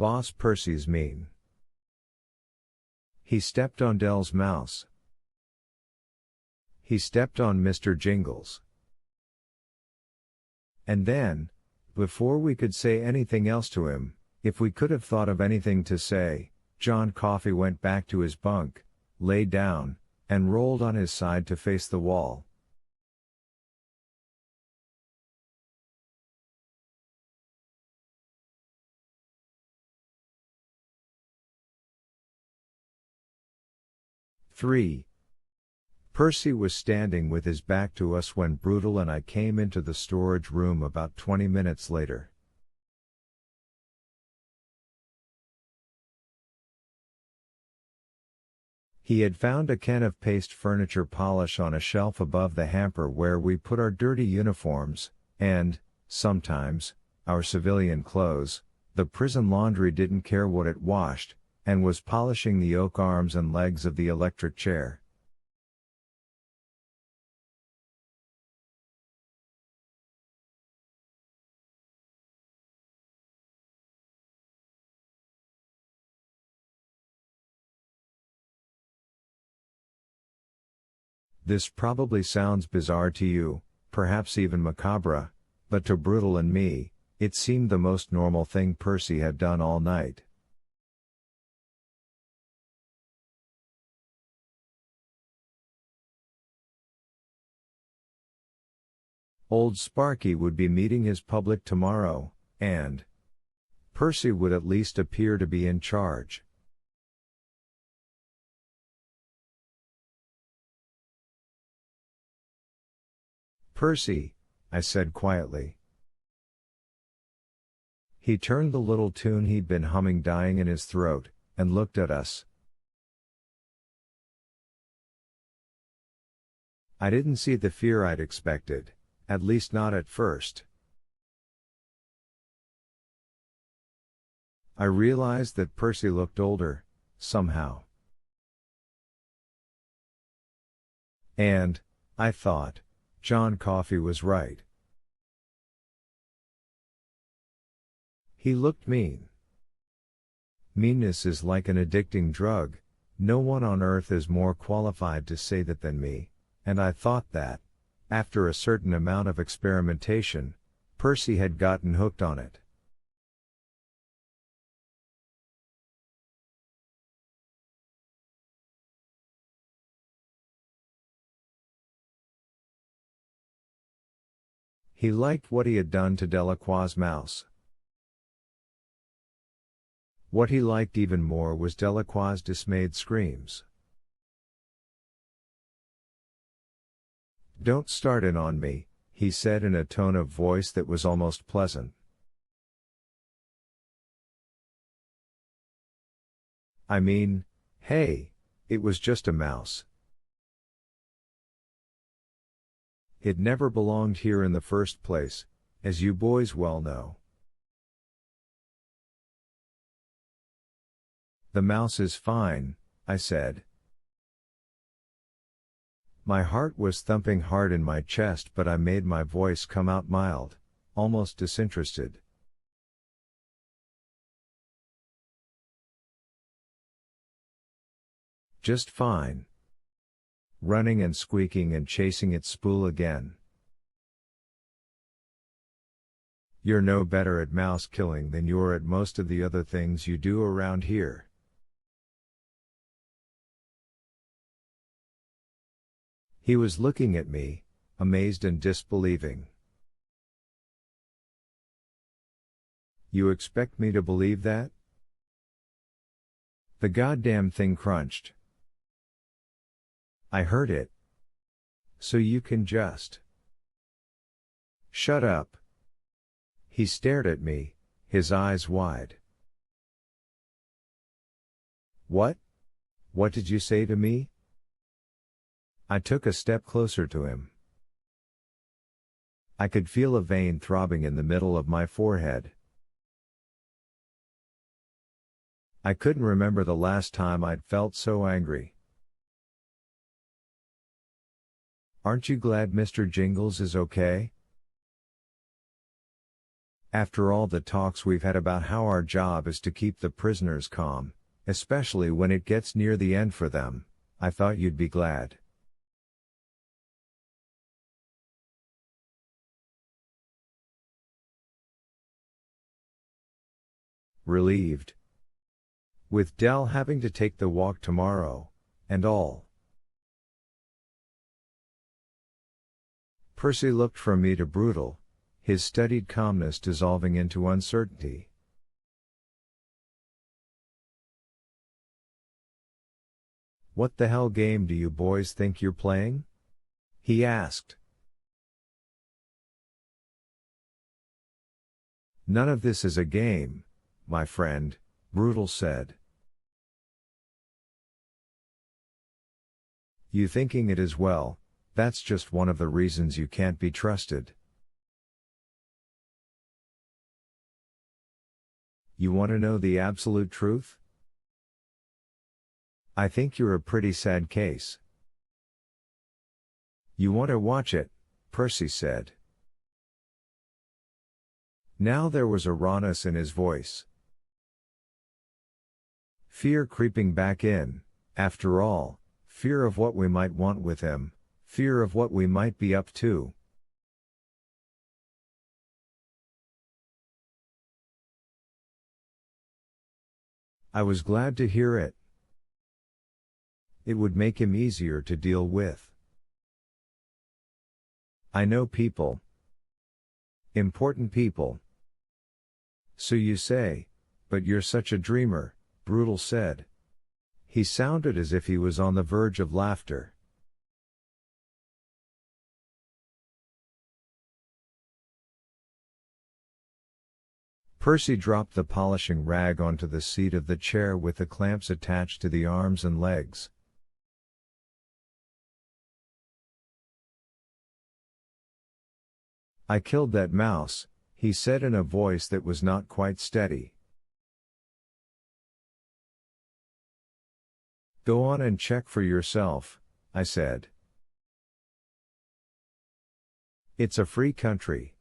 Boss Percy's mean. He stepped on Dell's mouse. He stepped on Mr. Jingles. And then, before we could say anything else to him, if we could have thought of anything to say, John Coffey went back to his bunk, lay down, and rolled on his side to face the wall. Three. Percy was standing with his back to us when Brutal and I came into the storage room about 20 minutes later. He had found a can of paste furniture polish on a shelf above the hamper where we put our dirty uniforms, and, sometimes, our civilian clothes. The prison laundry didn't care what it washed, and was polishing the oak arms and legs of the electric chair. This probably sounds bizarre to you, perhaps even macabre, but to Brutal and me, it seemed the most normal thing Percy had done all night. Old Sparky would be meeting his public tomorrow, and Percy would at least appear to be in charge. "Percy," I said quietly. He turned the little tune he'd been humming dying in his throat, and looked at us. I didn't see the fear I'd expected, at least not at first. I realized that Percy looked older, somehow. And, I thought, John Coffey was right. He looked mean. Meanness is like an addicting drug, no one on earth is more qualified to say that than me, and I thought that, after a certain amount of experimentation, Percy had gotten hooked on it. He liked what he had done to Delacroix's mouse. What he liked even more was Delacroix's dismayed screams. "Don't start in on me," he said in a tone of voice that was almost pleasant. I mean, hey, it was just a mouse. It never belonged here in the first place, as you boys well know. "The mouse is fine," I said. My heart was thumping hard in my chest, but I made my voice come out mild, almost disinterested. "Just fine. Running and squeaking and chasing its spool again. You're no better at mouse killing than you are at most of the other things you do around here." He was looking at me, amazed and disbelieving. "You expect me to believe that?" The goddamn thing crunched. I heard it. "So you can just shut up." He stared at me, his eyes wide. "What? What did you say to me?" I took a step closer to him. I could feel a vein throbbing in the middle of my forehead. I couldn't remember the last time I'd felt so angry. "Aren't you glad Mr. Jingles is okay?" After all the talks we've had about how our job is to keep the prisoners calm, especially when it gets near the end for them, I thought you'd be glad. Relieved. With Dell having to take the walk tomorrow, and all. Percy looked from me to Brutal, his studied calmness dissolving into uncertainty. What the hell game do you boys think you're playing? He asked. None of this is a game, my friend, Brutal said. You thinking it is well, that's just one of the reasons you can't be trusted. You want to know the absolute truth? I think you're a pretty sad case. You want to watch it, Percy said. Now there was a rawness in his voice. Fear creeping back in, after all, fear of what we might want with him, fear of what we might be up to. I was glad to hear it. It would make him easier to deal with. I know people. Important people. So you say, but you're such a dreamer, Brutal said. He sounded as if he was on the verge of laughter. Percy dropped the polishing rag onto the seat of the chair with the clamps attached to the arms and legs. I killed that mouse, he said in a voice that was not quite steady. Go on and check for yourself, I said. It's a free country.